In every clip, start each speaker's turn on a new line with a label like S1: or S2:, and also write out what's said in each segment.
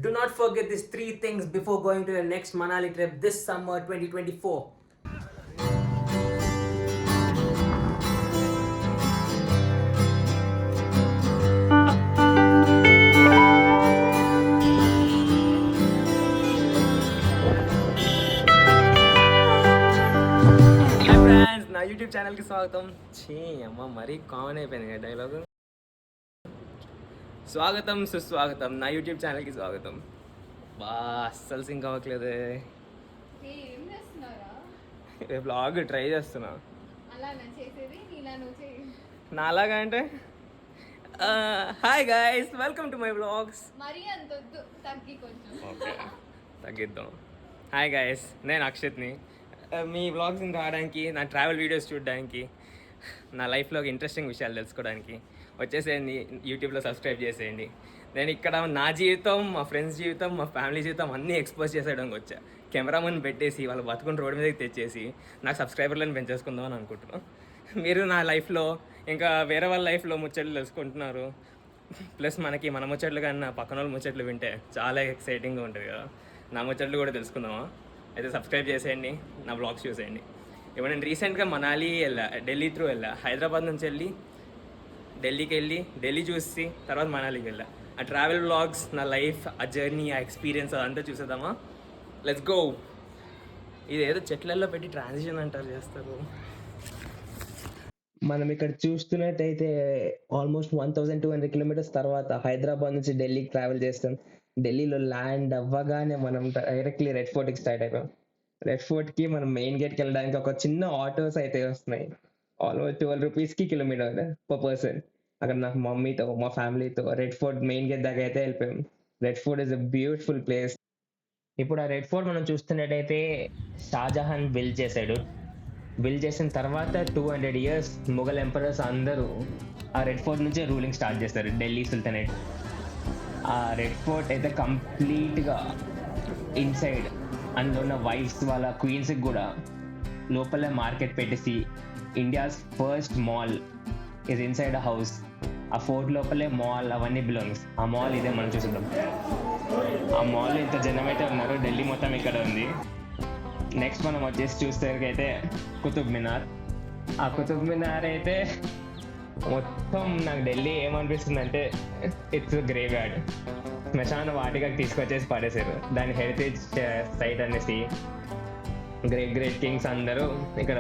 S1: Do not forget these 3 things before going to your next Manali trip this summer 2024. Hi friends, నా YouTube ఛానల్కి స్వాగతం. ఛీ అమ్మ మరీ కామన్ అయిపోయింది కదా డైలాగు. స్వాగతం సుస్వాగతం, నా యూట్యూబ్ ఛానల్కి స్వాగతం. బా అస్సలు సింక్ అవ్వట్లేదే.
S2: ఏం చేస్తున్నారా?
S1: బ్లాగ్ ట్రై చేస్తున్నా.
S2: అలానా చేసేది? నీలా నువ్వు చేయి.
S1: నాలాగా అంటే hi guys, welcome to my vlogs.
S2: మరీ అంత వద్దు, తగ్గి కొంచెం.
S1: ఓకే, తగ్గిద్దాం. హాయ్ గైస్, నేను అక్షిత్ని. మీ వ్లాగ్స్ రావడానికి, నా ట్రావెల్ వీడియోస్ చూడడానికి, నా లైఫ్లో ఇంట్రెస్టింగ్ విషయాలు తెలుసుకోవడానికి వచ్చేసేయండి, యూట్యూబ్లో సబ్స్క్రైబ్ చేసేయండి. నేను ఇక్కడ నా జీవితం, మా ఫ్రెండ్స్ జీవితం, మా ఫ్యామిలీ జీవితం అన్నీ ఎక్స్పోజ్ చేసేయడానికి వచ్చా. కెమెరామన్ పెట్టేసి వాళ్ళు బతుకుని రోడ్డు మీదకి తెచ్చేసి నాకు సబ్స్క్రైబర్లను పెంచేసుకుందాం అని అనుకుంటున్నాను. మీరు నా లైఫ్లో ఇంకా వేరే వాళ్ళ లైఫ్లో ముచ్చట్లు తెలుసుకుంటున్నారు. ప్లస్ మనకి మన ముచ్చట్లు కన్నా పక్కన వాళ్ళ ముచ్చట్లు వింటే చాలా ఎక్సైటింగ్గా ఉంటుంది కదా. నా ముచ్చట్లు కూడా తెలుసుకుందామా? అయితే సబ్స్క్రైబ్ చేసేయండి, నా వ్లాగ్స్ చూసేయండి. ఇప్పుడు నేను రీసెంట్గా మనాలి వెళ్ళా, ఢిల్లీ త్రూ వెళ్ళా. హైదరాబాద్ నుంచి వెళ్ళి ఢిల్లీకి వెళ్ళి ఢిల్లీ చూసి తర్వాత మనాలికి వెళ్ళా. ఆ ట్రావెల్ వ్లాగ్స్, నా లైఫ్, ఆ జర్నీ, ఆ ఎక్స్పీరియన్స్ అదంతా చూసేద్దామా? Let's go. ఇది ఏదో చెట్లల్లో పెట్టి ట్రాన్సిషన్ అంటారు చేస్తారు. మనం ఇక్కడ చూస్తున్నట్టయితే ఆల్మోస్ట్ 1200 కిలోమీటర్స్ తర్వాత హైదరాబాద్ నుంచి ఢిల్లీకి ట్రావెల్ చేస్తాం. ఢిల్లీలో ల్యాండ్ అవ్వగానే మనం డైరెక్ట్లీ రెడ్ ఫోర్ట్కి స్టార్ట్ అయిపోయాం. రెడ్ ఫోర్ట్కి మనం మెయిన్ గేట్కి వెళ్ళడానికి ఒక చిన్న ఆటోస్ అయితే వస్తున్నాయి. ఆల్మోస్ట్ 12 రూపీస్కి కిలోమీటర్ పర్ పర్సన్. అక్కడ నాకు మమ్మీతో, మా ఫ్యామిలీతో రెడ్ ఫోర్ట్ మెయిన్ గేట్ దాకా అయితే వెళ్ళిపోయాం. Red fort is a beautiful place. ఇప్పుడు ఆ రెడ్ ఫోర్ట్ మనం చూస్తున్నట్టయితే షాజహాన్ బిల్డ్ చేశాడు. బిల్డ్ చేసిన తర్వాత 200 years మొఘల్ ఎంపరర్స్ అందరూ ఆ రెడ్ ఫోర్ట్ నుంచే రూలింగ్ స్టార్ట్ చేస్తారు, ఢిల్లీ సుల్తానేట్. ఆ రెడ్ ఫోర్ట్ అయితే కంప్లీట్గా ఇన్సైడ్ అందులో ఉన్న వైఫ్స్ వాళ్ళ క్వీన్స్కి కూడా లోపలే మార్కెట్ పెట్టేసి India's first mall is inside a house. ఆ ఫోర్ట్ లోపలే మాల్ అవన్నీ బిలాంగ్స్. ఆ మాల్ ఇదే మనం చూసుకుందాం. ఆ మాల్ ఇంత జనం అయితే ఉన్నారు, ఢిల్లీ మొత్తం ఇక్కడ ఉంది. నెక్స్ట్ మనం వచ్చేసి చూసేసరికి కుతుబ్ మినార్. ఆ కుతుబ్ మినార్ అయితే మొత్తం నాకు ఢిల్లీ ఏమనిపిస్తుంది అంటే ఇట్స్ గ్రేవ్ యార్డ్. శ్మశాన వాటికకి తీసుకొచ్చేసి పడేశారు దాని. హెరిటేజ్ సైట్ అనేసి గ్రేట్ గ్రేట్ కింగ్స్ అందరూ ఇక్కడ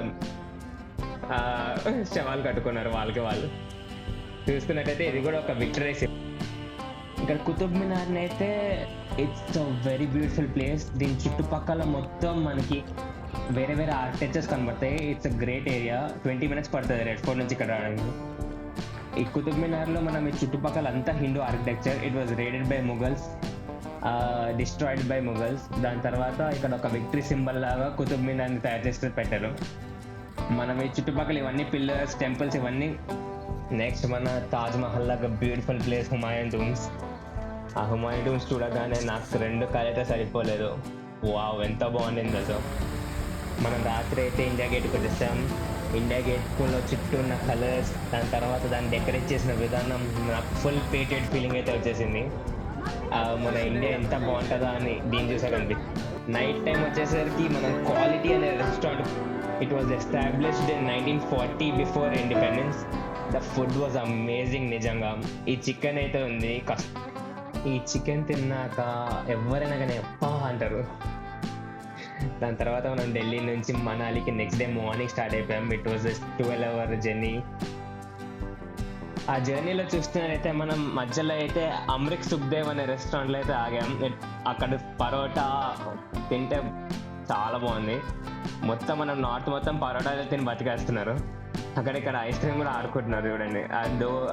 S1: శవాలు కట్టుకున్నారు వాళ్ళకి వాళ్ళు. చూసుకున్నట్టయితే ఇది కూడా ఒక విక్టరీ. ఇక్కడ కుతుబ్ మినార్ని అయితే it's a very beautiful place. దీని చుట్టుపక్కల మొత్తం మనకి వేరే వేరే ఆర్కిటెక్చర్స్ కనబడతాయి. It's a great area. 20 minutes పడుతుంది రెడ్ ఫోర్ట్ నుంచి ఇక్కడ రావడానికి. ఈ కుతుబ్ మినార్లో మనం ఈ చుట్టుపక్కల అంతా Hindu architecture. It was raided by Mughals, destroyed by Mughals. దాని తర్వాత ఇక్కడ ఒక విక్టరీ సింబల్ లాగా కుతుబ్ మినార్ని తయారు చేసి పెట్టారు. మనం ఈ చుట్టుపక్కల ఇవన్నీ పిల్లర్స్, టెంపుల్స్ ఇవన్నీ. నెక్స్ట్ మన తాజ్ మహల్ లాగా బ్యూటిఫుల్ ప్లేస్ హుమాయూన్ టూమ్స్. ఆ హుమాయూన్ టూమ్స్ చూడగానే నాకు 2 కాళ్ళు అయితే సరిపోలేదు. వావ్, ఎంత బాగుండింది అసలు. మనం రాత్రి అయితే ఇండియా గేట్కి వచ్చేసాం. ఇండియా గేట్లో చుట్టూ ఉన్న కలర్స్, దాని తర్వాత దాన్ని డెకరేట్ చేసిన విధానం, నాకు ఫుల్ పేటెడ్ ఫీలింగ్ అయితే వచ్చేసింది. మన ఇండియా ఎంత బాగుంటుందో అని దీన్ని చూసాకండి. నైట్ టైం వచ్చేసరికి మనం క్వాలిటీ అనే restaurant. It was established in 1940 before independence. The food was amazing నిజంగా. ఈ చికెన్ అయితే ఉంది, ఈ చికెన్ తిన్నాక ఎవరైనా కానీ అప్పా అంటారు. దాని తర్వాత మనం ఢిల్లీ నుంచి మనాలికి నెక్స్ట్ డే మార్నింగ్ స్టార్ట్ అయిపోయాం. It was 12-hour journey. ఆ జర్నీలో చూస్తున్నట్టయితే మనం మధ్యలో అయితే అమృత్ సుఖ్దేవ్ అనే రెస్టారెంట్లో అయితే ఆగాం. అక్కడ పరోటా తింటే చాలా బాగుంది. మొత్తం మనం నార్త్ మొత్తం పరోటాలు తిని బతికేస్తున్నారు. అక్కడిక్కడ ఐస్ క్రీమ్ కూడా ఆడుకుంటున్నారు చూడండి.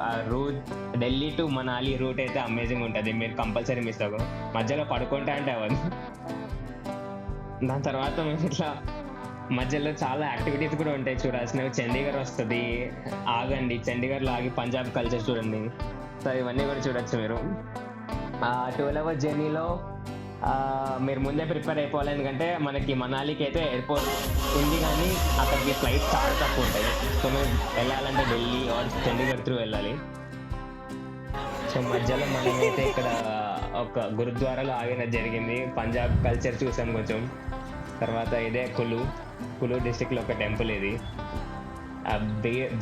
S1: ఆ route Delhi to Manali route అయితే అమేజింగ్ ఉంటుంది. మీరు కంపల్సరీ మిస్ అవ్వదు. మధ్యలో పడుకుంటా అంటే అవ్వదు. దాని తర్వాత మేము ఇట్లా మధ్యలో చాలా యాక్టివిటీస్ కూడా ఉంటాయి చూడాల్సినవి. చండీగఢ్ వస్తుంది, ఆగండి. చండీగఢ్లో ఆగి పంజాబ్ కల్చర్ చూడండి. సో ఇవన్నీ కూడా చూడొచ్చు మీరు. ఆ 12-hour జర్నీలో మీరు ముందే ప్రిపేర్ అయిపోవాలి. ఎందుకంటే మనకి మనాలికి అయితే ఎయిర్పోర్ట్ ఉంది కానీ అక్కడికి ఫ్లైట్స్ చాలా తక్కువ ఉంటాయి. సో మేము వెళ్ళాలంటే ఢిల్లీ ఆర్ చండీగఢ్ త్రూ వెళ్ళాలి. సో మధ్యలో మనమైతే ఇక్కడ ఒక గురుద్వారాలో ఆగినది జరిగింది. పంజాబ్ కల్చర్ చూసాం కొంచెం. తర్వాత ఇదే కులు డిస్టిక్లో ఒక టెంపుల్ ఇది. ఆ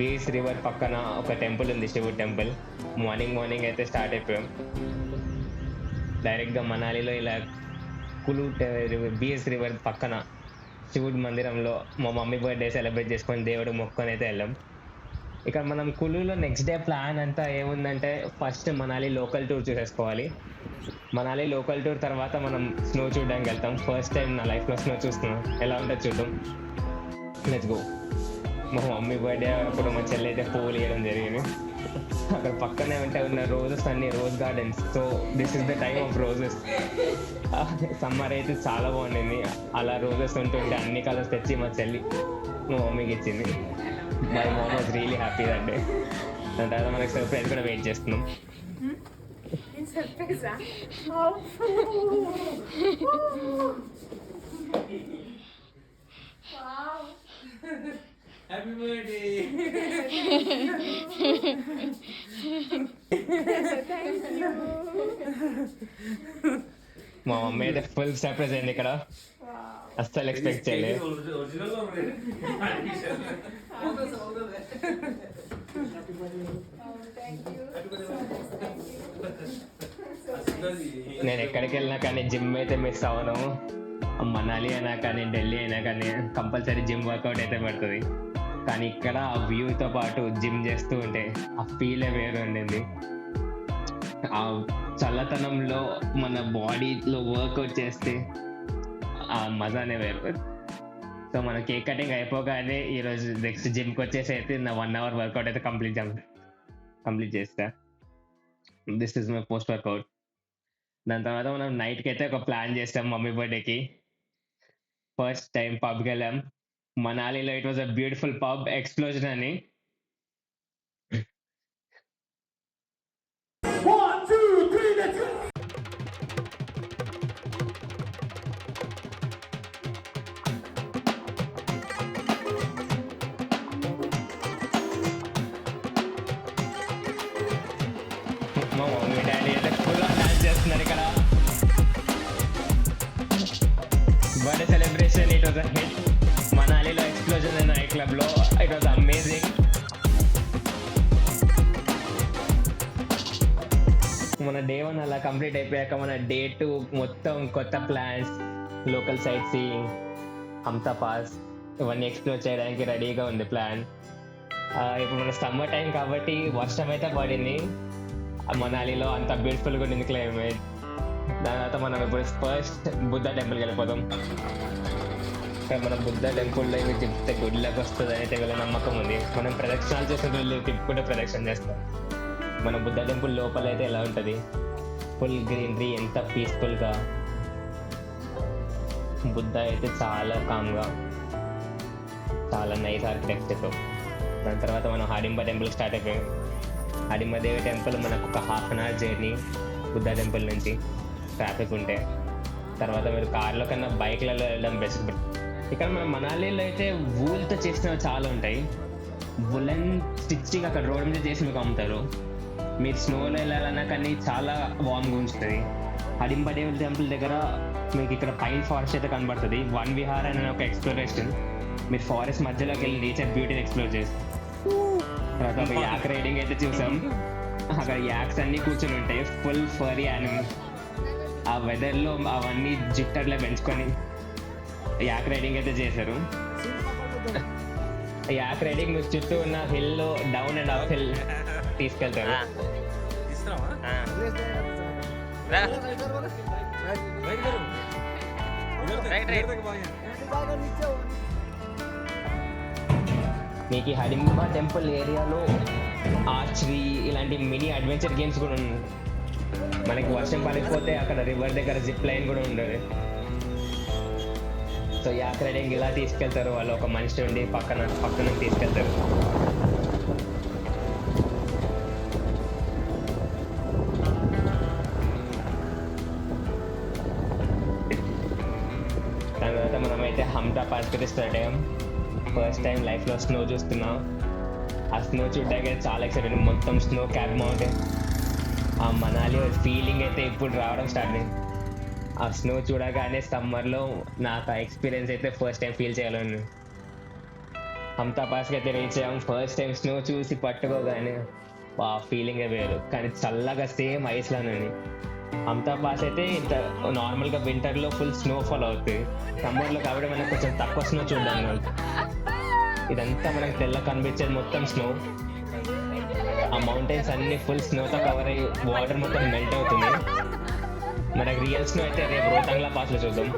S1: బీస్ రివర్ పక్కన ఒక టెంపుల్ ఉంది, శివుడు టెంపుల్. మార్నింగ్ అయితే స్టార్ట్ అయిపోయాం. డైరెక్ట్గా మనాలిలో ఇలా బీస్ రివర్ పక్కన శివుడి మందిరంలో మా మమ్మీ బర్త్డే సెలబ్రేట్ చేసుకొని దేవుడు మొక్కుకొని అయితే వెళ్ళాం. ఇక్కడ మనం కులులో నెక్స్ట్ డే ప్లాన్ అంతా ఏముందంటే, ఫస్ట్ మనాలి లోకల్ టూర్ చూసేసుకోవాలి. మనాలి లోకల్ టూర్ తర్వాత మనం స్నో చూడడానికి వెళ్తాం. ఫస్ట్ టైం నా లైఫ్లో స్నో చూస్తున్నాం, ఎలా ఉంటుందో చూద్దాం. Let's go. మా మమ్మీ బర్త్డే అప్పుడు మా చెల్లి అయితే పూలు వేయడం జరిగింది. అక్కడ పక్కనే ఉన్న రోజెస్ అన్ని rose gardens. So this is the time of roses. Summer అయితే చాలా బాగుండింది. అలా రోజెస్ ఉంటుంటే అన్ని కలర్స్ తెచ్చి మా చెల్లి మా మమ్మీకి ఇచ్చింది. My mom was really happy that day. దాని తర్వాత మనకి సర్ప్రైజ్ కూడా వెయిట్ చేస్తున్నాం.
S3: Happy birthday.
S1: మా మమ్మీ అయితే ఫుల్ సర్ప్రైజ్ అయింది ఇక్కడ. అస్సలు ఎక్స్పెక్ట్ చేయలేదు. నేను ఎక్కడికి వెళ్ళినా కానీ జిమ్ అయితే మిస్ అవ్వను. మనాలి అయినా కానీ ఢిల్లీ అయినా కానీ కంపల్సరీ జిమ్ వర్కౌట్ అయితే పడుతుంది. కానీ ఇక్కడ ఆ వ్యూతో పాటు జిమ్ చేస్తూ ఉంటే ఆ ఫీలే వేరు ఉండింది. ఆ చల్లతనంలో మన బాడీలో వర్కౌట్ చేస్తే ఆ మజానే వేరు. సో మన కేక్ కటింగ్ అయిపోగానే ఈరోజు నెక్స్ట్ జిమ్కి వచ్చేసి అయితే నా 1 hour వర్కౌట్ అయితే కంప్లీట్ చేస్తా. This is my post workout. దాని తర్వాత మనం నైట్కి అయితే ఒక ప్లాన్ చేస్తాం మమ్మీ బర్త్డేకి. ఫస్ట్ టైం పబ్కి వెళ్ళాం మనాలిలో. It was a beautiful pub, explosion అని. మా మమ్మీ డాడీ అయితే ఫుల్ డాన్స్ చేస్తున్నారు ఇక్కడ. Birthday celebration it was a hit. మనాలిలో ఎక్స్ప్లోజన్ అనే నైట్ క్లబ్లో ఇట్ వాజ్ అమేజింగ్. మన డే 1 అలా కంప్లీట్ అయిపోయాక మన డే 2 మొత్తం కొత్త plans, local sightseeing, Hampta pass ఇవన్నీ ఎక్స్ప్లోర్ చేయడానికి రెడీగా ఉంది ప్లాన్. ఇప్పుడు మన సమ్మర్ టైం కాబట్టి వర్షం అయితే పడింది మనాలిలో. అంత బ్యూటిఫుల్గా ఉండింది క్లైమేట్. దాని తర్వాత మనం ఇప్పుడు ఫస్ట్ బుద్ధ టెంపుల్కి వెళ్ళిపోతాం. ఇక్కడ మన బుద్ధ టెంపుల్లో ఇవి తిప్పితే గుడిలోకి వస్తుంది అయితే వీళ్ళ నమ్మకం ఉంది. మనం ప్రదక్షిణాలు చేసిన తిప్పుకుంటే ప్రదక్షిణ చేస్తాం. మన బుద్ధ టెంపుల్ లోపల అయితే ఎలా ఉంటుంది, ఫుల్ గ్రీనరీ, ఎంత పీస్ఫుల్గా. బుద్ధ అయితే చాలా కామ్గా, చాలా నైస్ ఆర్కిటెక్చర్తో. దాని తర్వాత మనం హాడింబా టెంపుల్ స్టార్ట్ అయిపోయాం. హాడింబా దేవి టెంపుల్ మనకు ఒక 1/2 hour జర్నీ బుద్ధ టెంపుల్ నుంచి ట్రాఫిక్ ఉంటే. తర్వాత మీరు కార్లో కన్నా బైక్లలో వెళ్ళడం బెస్ట్. ఇక్కడ మన మనాలిలో అయితే వూల్తో చేసినవి చాలా ఉంటాయి. వులెన్ స్టిచ్చింగ్ అక్కడ రోడ్ మీద చేసి మీకు అమ్ముతారు. మీరు స్నోలో వెళ్ళాలన్నా కానీ చాలా వార్మ్గా ఉంచుతుంది. హాడింబా దేవి టెంపుల్ దగ్గర మీకు ఇక్కడ పైన్ ఫారెస్ట్ అయితే కనబడుతుంది. వన్ విహార్ అనే ఒక ఎక్స్ప్లోరేషన్. మీరు ఫారెస్ట్ మధ్యలోకి వెళ్ళి నేచర్ బ్యూటీని ఎక్స్ప్లోర్ చేస్తారు. తర్వాత ఒక యాక్ రైడింగ్ అయితే చూసాం. అక్కడ యాక్స్ అన్నీ కూర్చొని ఉంటాయి, ఫుల్ ఫరీ యానిమల్. ఆ వెదర్లో అవన్నీ జిట్టర్లో పెంచుకొని యాక్ రైడింగ్ అయితే చేశారు. యాక్ రైడింగ్ మీకు చుట్టూ ఉన్న హిల్లో డౌన్ అండ్ అప్ హిల్ తీసుకెళ్తారు. మీకు ఈ హాడింబా టెంపుల్ ఏరియాలో ఆర్చరీ ఇలాంటి మినీ అడ్వెంచర్ గేమ్స్ కూడా ఉన్నాయి. మనకి వర్షం పడకపోతే అక్కడ రివర్ దగ్గర జిప్ లైన్ కూడా ఉండదు. సో యాక్ రైడింగ్ ఇలా తీసుకెళ్తారు వాళ్ళు. ఒక మనిషి ఉండి పక్కన తీసుకెళ్తారు. దాని తర్వాత మనమైతే హంతా పాస్ అయితే స్టార్ట్ అయ్యాం. ఫస్ట్ టైం లైఫ్లో స్నో చూస్తున్నాం. ఆ స్నో చూడడానికి చాలా ఎక్సైటెడ్. మొత్తం స్నో క్యాప్ మౌంటైన్. ఆ మనాలి ఫీలింగ్ అయితే ఇప్పుడు రావడం స్టార్ట్ అయింది. ఆ స్నో చూడగానే సమ్మర్లో నాకు ఆ ఎక్స్పీరియన్స్ అయితే ఫస్ట్ టైం ఫీల్ చేయాలని. హంతా పాస్కి అయితే రీచ్ అయ్యాం. ఫస్ట్ టైం స్నో చూసి పట్టుకోగానే ఆ ఫీలింగ్ వేరు, కానీ చల్లగా సేమ్ ఐస్లానండి. హంతా పాస్ అయితే ఇంత నార్మల్గా వింటర్లో ఫుల్ స్నోఫాల్ అవుతుంది, సమ్మర్లో కాబట్టి మనకు కొంచెం తక్కువ స్నో చూడడం. ఇదంతా మనకు తెల్ల కనిపించేది మొత్తం స్నో. ఆ మౌంటైన్స్ అన్ని ఫుల్ స్నోతో కవర్ అయ్యి వాటర్ మొత్తం మెల్ట్ అవుతుంది. మనకి రియల్ స్నో అయితే రేపు రోహతాంగ్లా పాస్లో చూద్దాం.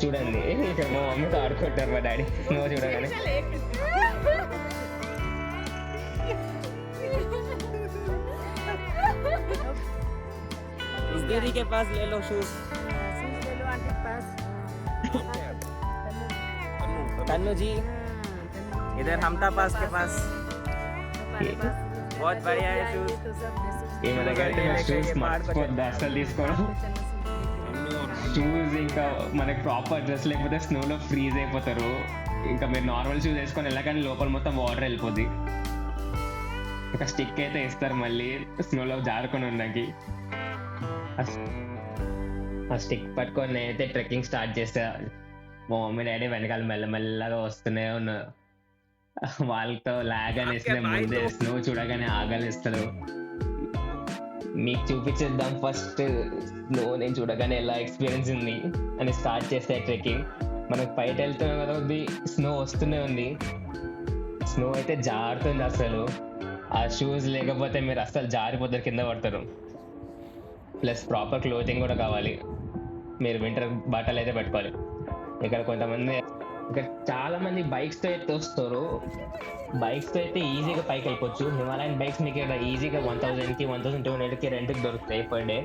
S1: చూడండి ఇక్కడ మా మమ్మీతో ఆడుకుంటారు మా డాడీ స్నో చూడగానే.
S3: इस दीदी के पास ले लो शूज। तन्नू जी इधर हमता पास के पास बहुत बढ़िया है शूज।
S1: ఏమనగైతే షూస్ మర్చిపోద్ది అసలు తీసుకోవడం. షూస్ ఇంకా మనకి ప్రాపర్ డ్రెస్ లేకపోతే స్నోలో ఫ్రీజ్ అయిపోతారు. ఇంకా మీరు నార్మల్ షూస్ వేసుకొని వెళ్ళగానే లోపల మొత్తం వాటర్ వెళ్ళిపోద్ది. ఇంకా స్టిక్ అయితే ఇస్తారు మళ్ళీ స్నోలో జారుకొని ఉండడానికి. ఆ స్టిక్ పట్టుకొని అయితే ట్రెక్కింగ్ స్టార్ట్ చేస్తా. మా మమ్మీ డాడీ వెనకాల మెల్లమెల్లగా వస్తూనే ఉన్నారు. వాళ్ళతో లాగ్ అనేసి ముందే స్నో చూడగానే ఆగలిస్తారు. మీకు చూపించేద్దాం ఫస్ట్ స్నో నేను చూడగానే ఎలా ఎక్స్పీరియన్స్ ఉంది అని స్టార్ట్ చేస్తే ట్రెక్కింగ్. మనకు పైట వెళ్తున్న కదా స్నో వస్తూనే ఉంది. స్నో అయితే జారుతుంది అసలు. ఆ షూస్ లేకపోతే మీరు అసలు జారిపోతారు, కింద పడతారు. ప్లస్ ప్రాపర్ క్లోతింగ్ కూడా కావాలి. మీరు వింటర్ బట్టలు అయితే పెట్టుకోవాలి. ఇక్కడ కొంతమంది ఇక్కడ చాలా మంది బైక్స్తో అయితే వస్తారు. బైక్స్తో అయితే ఈజీగా పైకి వెళ్ళిపోవచ్చు. హిమాలయన్ బైక్స్ మీకు ఇక్కడ ఈజీగా 1000కి 1200కి రెంట్కి దొరుకుతాయి పర్ డే.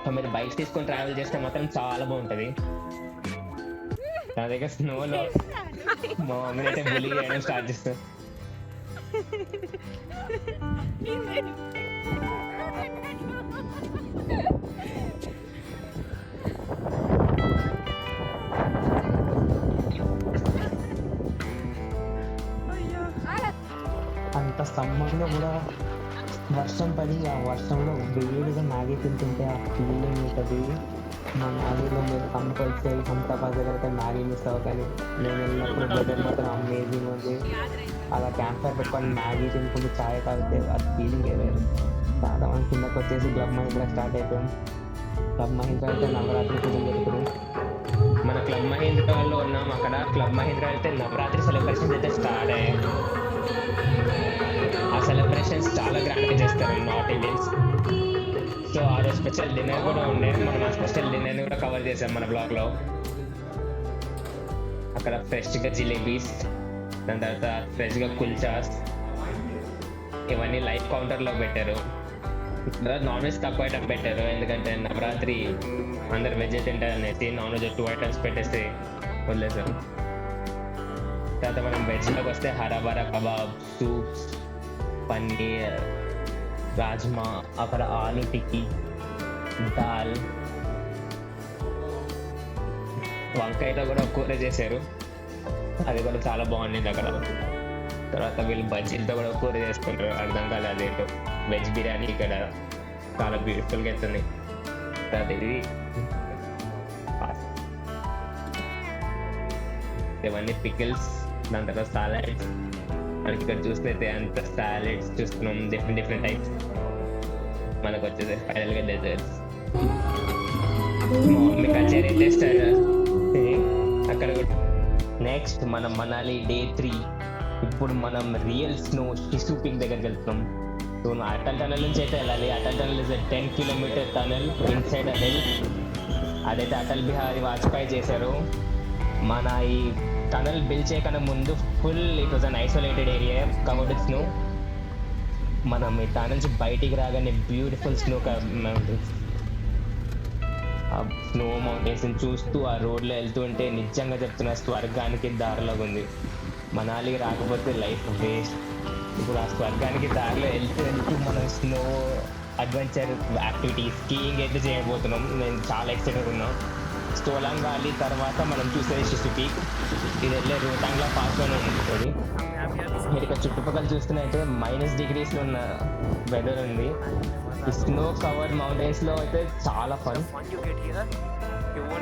S1: సో మీరు బైక్స్ తీసుకొని ట్రావెల్ చేస్తే మాత్రం చాలా బాగుంటుంది. నా దగ్గర స్నోలో మా మమ్మీ అయితే బుల్లి చేయడం స్టార్ట్ చేస్తాను.
S4: అంత సమ్మర్లో కూడా వర్షం పడి ఆ వర్షంలో వేడిగా మ్యాగీ తింటుంటే ఆ ఫీలింగ్ ఉంటుంది. మా మ్యాగీలో మీరు కంపల్సరీ హంతా పాస్ దగ్గర మ్యాగీ మిస్ అవ్వకండి. నేను వెళ్ళినప్పుడు వెదర్ మాత్రం అమేజింగ్ ఉంది. అలా క్యాంప్ ఫైర్ పెట్టుకొని మ్యాగీ తినుకుంటూ ఛాయ్ తాగితే ఆ ఫీలింగ్ వేరు. చాలా మంది కిందకి వచ్చేసి క్లబ్ మహీంద్రా స్టార్ట్ అయిపోయాం. క్లబ్ మహీంద్రా అయితే నవరాత్రి పూజలు జరుగుతుంది.
S1: మన క్లబ్ మహీంద్రాలో ఉన్నాం. అక్కడ క్లబ్ మహీంద్రా అయితే నవరాత్రి సెలబ్రేషన్స్ అయితే స్టార్ట్ అయ్యాయి. ఆ సెలబ్రేషన్స్ చాలా గ్రాండ్గా చేస్తారు నార్త్ ఇండియన్స్. సో ఆ రోజు స్పెషల్ డిన్నర్ కూడా ఉండే. మనం ఆ స్పెషల్ డిన్నర్ని కూడా కవర్ చేసాం మన బ్లాగ్లో. అక్కడ ఫ్రెష్గా జిలేబీస్, దాని తర్వాత ఫ్రెష్గా కుల్చాస్, ఇవన్నీ లైవ్ కౌంటర్లో పెట్టారు. ఇక్కడ నాన్ వెజ్ తక్కువ ఐటమ్ పెట్టారు, ఎందుకంటే నవరాత్రి అందరు వెజ్ తింటారు అనేసి నాన్ వెజ్ 2 ఐటమ్స్ పెట్టేసి వదిలేసారు. తర్వాత మనం వెజ్లోకి వస్తే హరాబరా కబాబ్, సూప్స్, పన్నీర్, రాజ్మా, అక్కడ ఆలు టిక్కీ, దాల్, వంకాయతో కూడా కూర చేశారు. అది కూడా చాలా బాగుండింది అక్కడ. తర్వాత వీళ్ళు బజ్జీలతో కూడా కూర చేసుకుంటారు. అర్థం కాలేదు అదేంటో. వెజ్ బిర్యానీ ఇక్కడ చాలా బ్యూటిఫుల్గా అవుతుంది. తర్వాత ఇది ఇవన్నీ పికిల్స్, దాని తర్వాత సాలడ్స్. మనకి ఇక్కడ చూస్తే అంత సాలడ్స్ చూస్తున్నాం, డిఫరెంట్ టైప్స్. మనకు వచ్చేది ఫైనల్గా డెజర్ట్స్. మీకు కచేరీ అయితే అక్కడ నెక్స్ట్ మనం మనాలి డే 3. ఇప్పుడు మనం రియల్ స్నో షిసు పీక్ దగ్గరికి వెళ్తున్నాం. సో అటల్ టనల్ నుంచి అయితే వెళ్ళాలి. Atal tunnel is 10 kilometre tunnel inside a hill. అదైతే అటల్ బిహారీ వాజ్పేయి చేశారు. మన ఈ టనల్ బిల్డ్ చేయకన్నా ముందు full it was an isolated area covered with snow. మనం ఈ టనల్ నుంచి బయటికి రాగానే బ్యూటిఫుల్ స్నో మౌంటైన్స్. ఆ స్నో మౌంటైన్స్ని చూస్తూ ఆ రోడ్లో వెళ్తుంటే నిజంగా చెప్తున్నా స్వర్గానికి దారిలాగా ఉంది. మనాలికి రాకపోతే లైఫ్ వేస్ట్. ఇప్పుడు ఆ స్వర్గానికి దారిలో వెళ్తూ మనం స్నో అడ్వెంచర్ యాక్టివిటీస్, స్కీయింగ్ అయితే చేయబోతున్నాం. నేను చాలా ఎక్సైటెడ్ ఉన్నాను. స్టోలాంగ్ వ్యాలీ తర్వాత మనం చూసేది షిషు పీక్. ఇది వెళ్ళే రోటాంగ్లా పాస్లోనే ఉంటుంది. మీరు ఇక్కడ చుట్టుపక్కల చూస్తున్నైతే -degrees ఉన్న వెదర్ ఉంది. ఈ స్నో కవర్ మౌంటైన్స్లో అయితే చాలా ఫన్.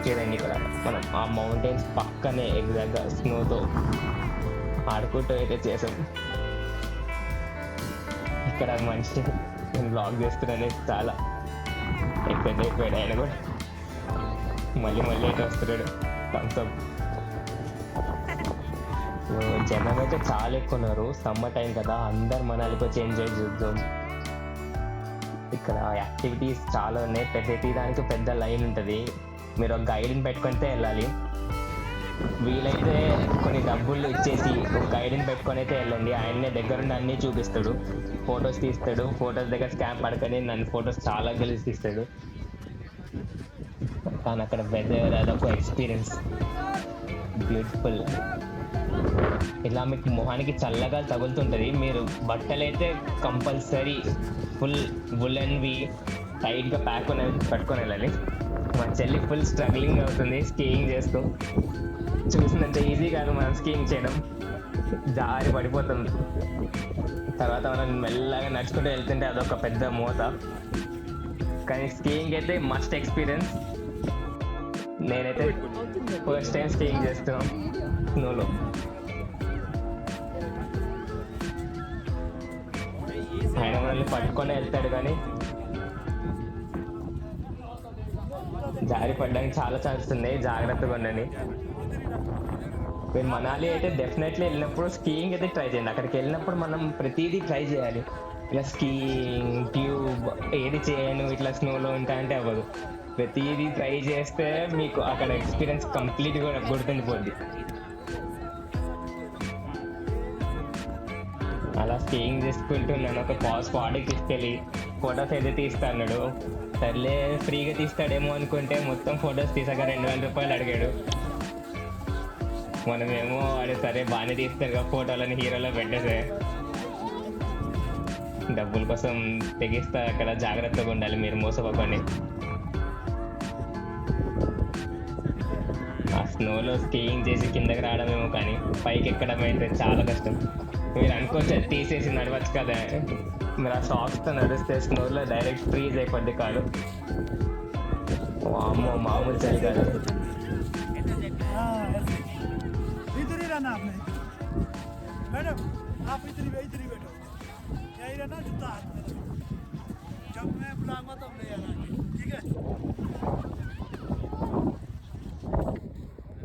S1: చూడండి ఇక్కడ మనం ఆ మౌంటైన్స్ పక్కనే ఎగ్జాక్ట్గా స్నోతో ఆడుకుంటూ అయితే చేసాం. ఇక్కడ మనిషి బ్లాగ్ చేస్తున్నానే చాలా ఎక్కువైపోయాడు ఆయన కూడా. మళ్ళీ అయితే వస్తున్నాడు థమ్స్అప్. జనం అయితే చాలా ఎక్కువ ఉన్నారు. సమ్మర్ టైం కదా, అందరు మనాలికి వచ్చి ఎంజాయ్ చేద్దాం. ఇక్కడ యాక్టివిటీస్ చాలా ఉన్నాయి. ప్రతి దానికి పెద్ద లైన్ ఉంటుంది. మీరు ఒక గైడ్ని పెట్టుకుంటే వెళ్ళాలి. వీలైతే కొన్ని డబ్బులు ఇచ్చేసి ఒక గైడ్ని పెట్టుకొని అయితే వెళ్ళండి. ఆయన్నే దగ్గరుండి అన్నీ చూపిస్తాడు, ఫొటోస్ తీస్తాడు. ఫొటోస్ దగ్గర స్కామ్ పడుకొని నన్ను ఫొటోస్ చాలా గెలిచి తీస్తాడు. కానీ అక్కడ వెదర్ అదొక ఎక్స్పీరియన్స్, బ్యూటిఫుల్. ఇలా మీకు మొహానికి చల్లగా తగులుతుంటుంది. మీరు బట్టలు అయితే కంపల్సరీ ఫుల్ వులెన్వి టైట్గా పట్టుకొని వెళ్ళాలి. మా చెల్లి ఫుల్ స్ట్రగ్లింగ్ అవుతుంది స్కీయింగ్ చేస్తూ. చూసినంత ఈజీ కాదు మనం స్కీయింగ్ చేయడం, జారి పడిపోతుంది. తర్వాత మనం మెల్లగా నడుచుకుంటూ వెళ్తుంటే అదొక పెద్ద మోత. కానీ స్కీయింగ్ అయితే మస్ట్ ఎక్స్పీరియన్స్. నేనైతే ఫస్ట్ టైం స్కీయింగ్ చేస్తున్నాం స్నోలో. ఆయన మనల్ని పట్టుకొని వెళ్తాడు కానీ జారి పడడానికి చాలా ఛాన్స్ ఉన్నాయి, జాగ్రత్తగా ఉండండి. మీరు మనాలి అయితే డెఫినెట్లీ వెళ్ళినప్పుడు స్కీయింగ్ అయితే ట్రై చేయండి. అక్కడికి వెళ్ళినప్పుడు మనం ప్రతిదీ ట్రై చేయాలి. ఇలా స్కీయింగ్, ట్యూబ్ ఏది చేయను, ఇట్లా స్నోలో ఉంటాయంటే అవ్వదు. ప్రతిదీ ట్రై చేస్తే మీకు అక్కడ ఎక్స్పీరియన్స్ కంప్లీట్గా గుర్తుండిపోద్ది. అలా స్కీయింగ్ చేసుకుంటూ నన్ను ఒక స్పాట్కి తీసుకెళ్ళి ఫొటోస్ అయితే తీస్తా అన్నాడు. సర్లే ఫ్రీగా తీస్తాడేమో అనుకుంటే మొత్తం ఫొటోస్ తీసాక 2,000 రూపాయలు అడిగాడు. మనమేమో వాడు సరే బాగానే తీస్తారు కదా ఫోటోలని హీరోలో పెట్టేసే. డబ్బుల కోసం తెగిస్తా. అక్కడ జాగ్రత్తగా ఉండాలి, మీరు మోసపోకండి. ఆ స్నోలో స్కీయింగ్ చేసి కిందకి రావడమేమో కానీ పైకి ఎక్కడం అయితే చాలా కష్టం. మీరు అనుకోవచ్చు తీసేసి నడవచ్చు కదా, మీరు ఆ సాక్స్తో నడిస్తే స్నోలో డైరెక్ట్ ఫ్రీజ్ అయిపోద్ది కాదు. అమ్మో మామూలు చలి కాదు.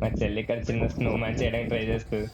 S1: మా చెల్లి ఇక్కడ చిన్న స్నో మ్యాన్ చేయడానికి ట్రై చేస్తుంది.